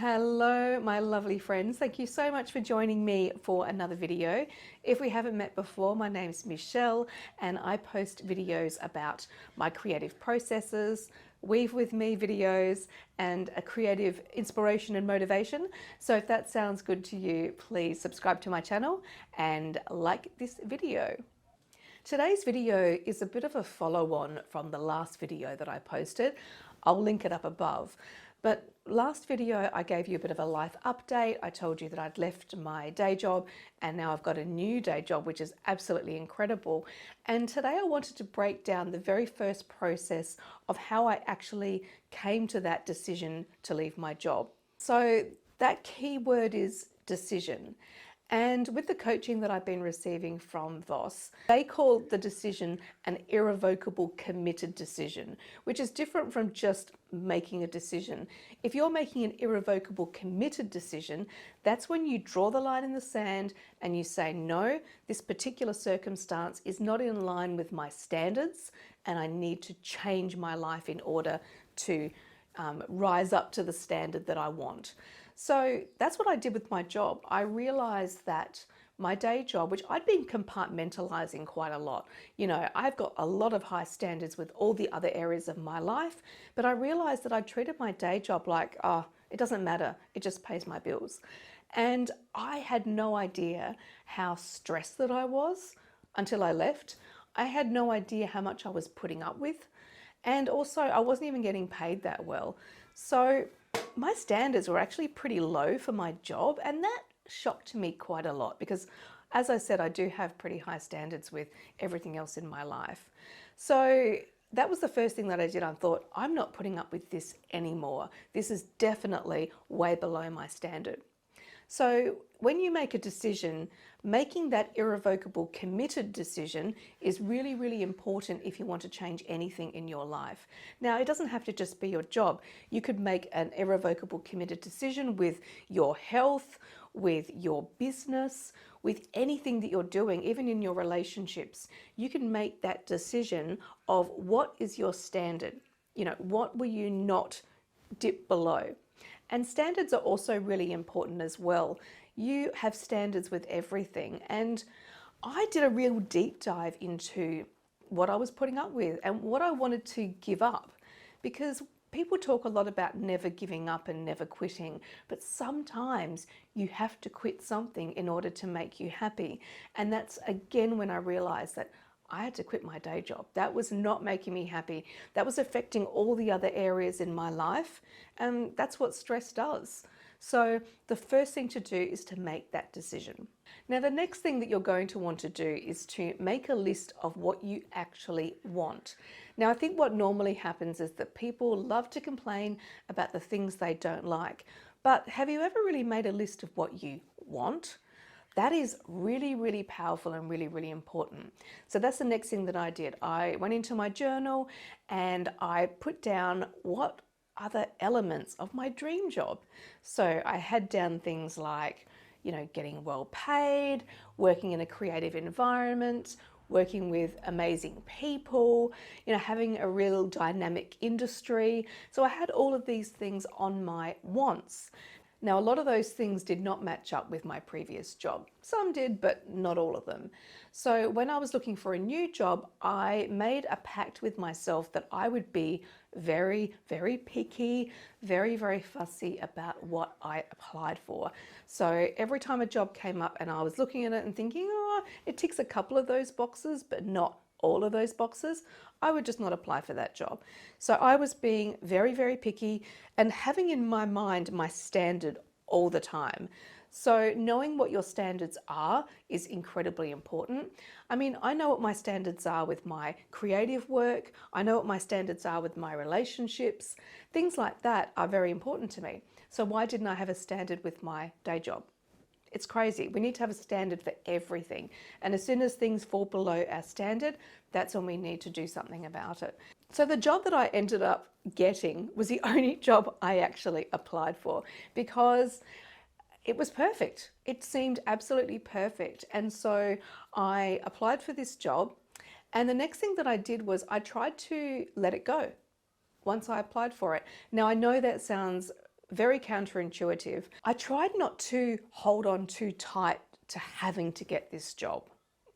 Hello, my lovely friends. Thank you so much for joining me for another video. If we haven't met before, my name's Michelle and I post videos about my creative processes, weave with me videos, and a creative inspiration and motivation. So if that sounds good to you, please subscribe to my channel and like this video. Today's video is a bit of a follow-on from the last video that I posted. I'll link it up above. But last video, I gave you a bit of a life update. I told you that I'd left my day job and now I've got a new day job, which is absolutely incredible. And today I wanted to break down the very first process of how I actually came to that decision to leave my job. So that key word is decision. And with the coaching that I've been receiving from Voss, they call the decision an irrevocable committed decision, which is different from just making a decision. If you're making an irrevocable committed decision, that's when you draw the line in the sand and you say, no, this particular circumstance is not in line with my standards and I need to change my life in order to rise up to the standard that I want. So that's what I did with my job. I realized that my day job, which I'd been compartmentalizing quite a lot, I've got a lot of high standards with all the other areas of my life, but I realized that I treated my day job like, oh, it doesn't matter, it just pays my bills. And I had no idea how stressed that I was until I left. I had no idea how much I was putting up with. And also I wasn't even getting paid that well. So my standards were actually pretty low for my job, and that shocked me quite a lot because, as I said, I do have pretty high standards with everything else in my life. So that was the first thing that I did. I thought, I'm not putting up with this anymore. This is definitely way below my standard. So when you make a decision, making that irrevocable committed decision is really, really important if you want to change anything in your life. Now, it doesn't have to just be your job. You could make an irrevocable committed decision with your health, with your business, with anything that you're doing, even in your relationships. You can make that decision of what is your standard. What will you not dip below? And standards are also really important as well. You have standards with everything. And I did a real deep dive into what I was putting up with and what I wanted to give up. Because people talk a lot about never giving up and never quitting, but sometimes you have to quit something in order to make you happy. And that's again when I realized that I had to quit my day job. That was not making me happy. That was affecting all the other areas in my life. And that's what stress does. So the first thing to do is to make that decision. Now, the next thing that you're going to want to do is to make a list of what you actually want. Now, I think what normally happens is that people love to complain about the things they don't like. But have you ever really made a list of what you want? That is really, really powerful and really, really important. So that's the next thing that I did. I went into my journal and I put down what are the elements of my dream job. So I had down things like, getting well paid, working in a creative environment, working with amazing people, having a real dynamic industry. So I had all of these things on my wants. Now, a lot of those things did not match up with my previous job. Some did, but not all of them. So when I was looking for a new job, I made a pact with myself that I would be very, very picky, very, very fussy about what I applied for. So every time a job came up and I was looking at it and thinking, oh, it ticks a couple of those boxes, but not all of those boxes, I would just not apply for that job. So I was being very, very picky and having in my mind my standard all the time. So knowing what your standards are is incredibly important. I mean, I know what my standards are with my creative work. I know what my standards are with my relationships. Things like that are very important to me. So why didn't I have a standard with my day job? It's crazy. We need to have a standard for everything. And as soon as things fall below our standard, that's when we need to do something about it. So the job that I ended up getting was the only job I actually applied for because it was perfect. It seemed absolutely perfect. And so I applied for this job. And the next thing that I did was I tried to let it go once I applied for it. Now, I know that sounds very counterintuitive. I tried not to hold on too tight to having to get this job,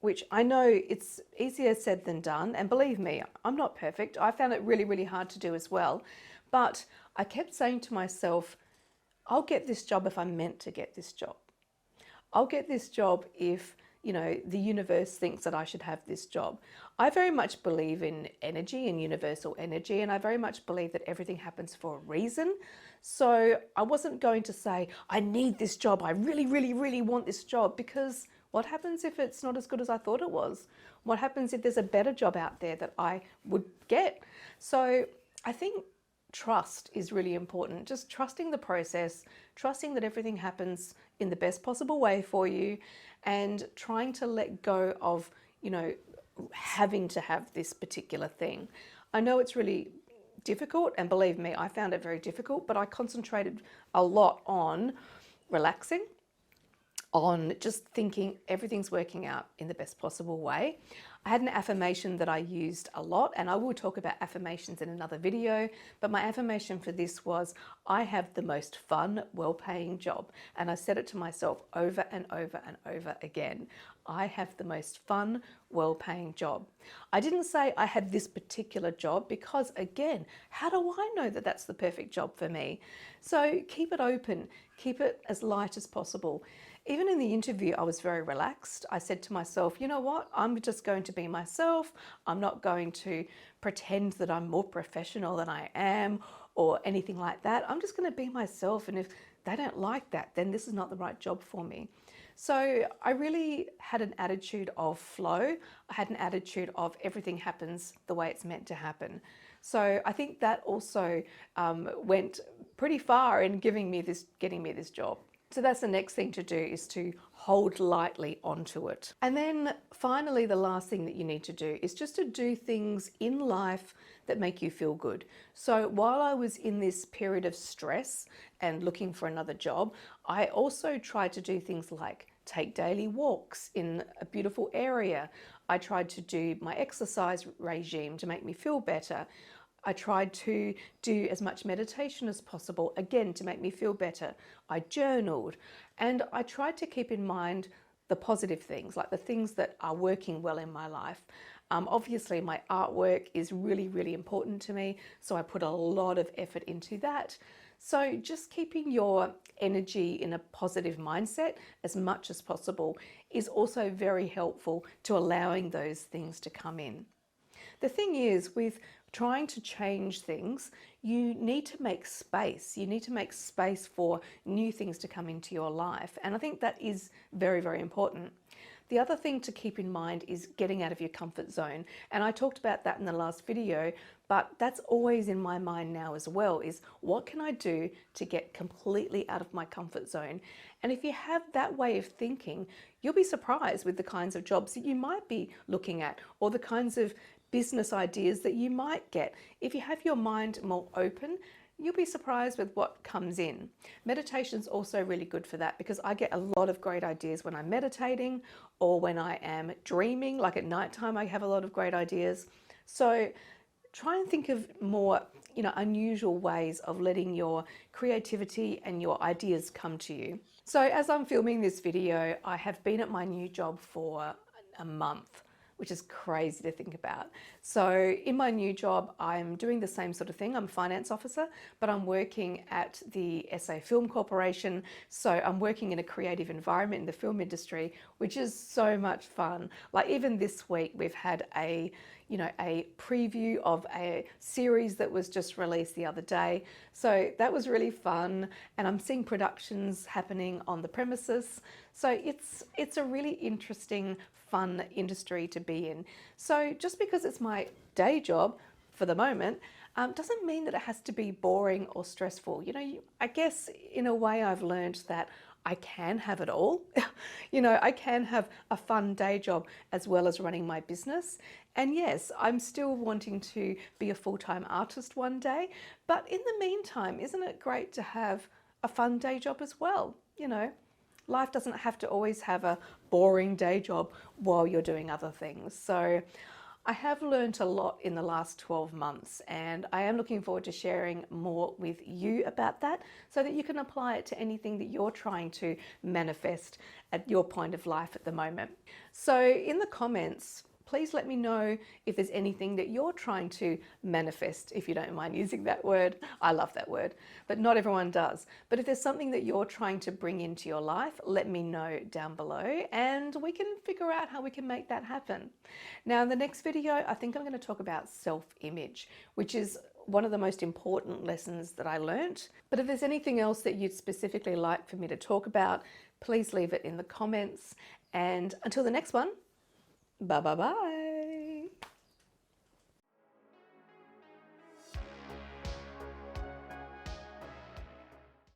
which I know it's easier said than done. And believe me, I'm not perfect. I found it really, really hard to do as well. But I kept saying to myself, I'll get this job if I'm meant to get this job. I'll get this job if, you know, the universe thinks that I should have this job. I very much believe in energy and universal energy, and I very much believe that everything happens for a reason. So I wasn't going to say, I need this job. I really, really, really want this job, because what happens if it's not as good as I thought it was? What happens if there's a better job out there that I would get? So I think trust is really important. Just trusting the process, trusting that everything happens in the best possible way for you, and trying to let go of, you know, having to have this particular thing. I know it's really difficult, and believe me, I found it very difficult, but I concentrated a lot on relaxing, on just thinking everything's working out in the best possible way. I had an affirmation that I used a lot, and I will talk about affirmations in another video, but my affirmation for this was, I have the most fun, well-paying job. And I said it to myself over and over and over again. I have the most fun, well-paying job. I didn't say I had this particular job, because again, how do I know that that's the perfect job for me? So keep it open, keep it as light as possible. Even in the interview, I was very relaxed. I said to myself, you know what? I'm just going to be myself. I'm not going to pretend that I'm more professional than I am or anything like that. I'm just going to be myself. And if they don't like that, then this is not the right job for me. So I really had an attitude of flow. I had an attitude of everything happens the way it's meant to happen. So I think that also went pretty far in getting me this job. So that's the next thing to do, is to hold lightly onto it. And then finally, the last thing that you need to do is just to do things in life that make you feel good. So while I was in this period of stress and looking for another job, I also tried to do things like take daily walks in a beautiful area. I tried to do my exercise regime to make me feel better. I tried to do as much meditation as possible, again, to make me feel better. I journaled, and I tried to keep in mind the positive things, like the things that are working well in my life. Obviously, my artwork is really, really important to me, so I put a lot of effort into that. So just keeping your energy in a positive mindset as much as possible is also very helpful to allowing those things to come in. The thing is, with trying to change things, you need to make space. You need to make space for new things to come into your life. And I think that is very, very important. The other thing to keep in mind is getting out of your comfort zone. And I talked about that in the last video, but that's always in my mind now as well, is what can I do to get completely out of my comfort zone? And if you have that way of thinking, you'll be surprised with the kinds of jobs that you might be looking at, or the kinds of business ideas that you might get. If you have your mind more open, you'll be surprised with what comes in. Meditation's also really good for that, because I get a lot of great ideas when I'm meditating or when I am dreaming. Like at nighttime, I have a lot of great ideas. So try and think of more, unusual ways of letting your creativity and your ideas come to you. So as I'm filming this video, I have been at my new job for a month, which is crazy to think about. So in my new job, I'm doing the same sort of thing. I'm a finance officer, but I'm working at the SA Film Corporation. So I'm working in a creative environment in the film industry, which is so much fun. Like even this week, we've had a preview of a series that was just released the other day. So that was really fun. And I'm seeing productions happening on the premises. So it's a really interesting, fun industry to be in. So just because it's my day job for the moment, doesn't mean that it has to be boring or stressful. I guess in a way I've learned that I can have it all. I can have a fun day job as well as running my business. And yes, I'm still wanting to be a full-time artist one day. But in the meantime, isn't it great to have a fun day job as well? Life doesn't have to always have a boring day job while you're doing other things. So I have learned a lot in the last 12 months, and I am looking forward to sharing more with you about that so that you can apply it to anything that you're trying to manifest at your point of life at the moment. So in the comments, please let me know if there's anything that you're trying to manifest, if you don't mind using that word. I love that word, but not everyone does. But if there's something that you're trying to bring into your life, let me know down below and we can figure out how we can make that happen. Now in the next video, I think I'm going to talk about self-image, which is one of the most important lessons that I learned. But if there's anything else that you'd specifically like for me to talk about, please leave it in the comments. And until the next one, bye bye bye.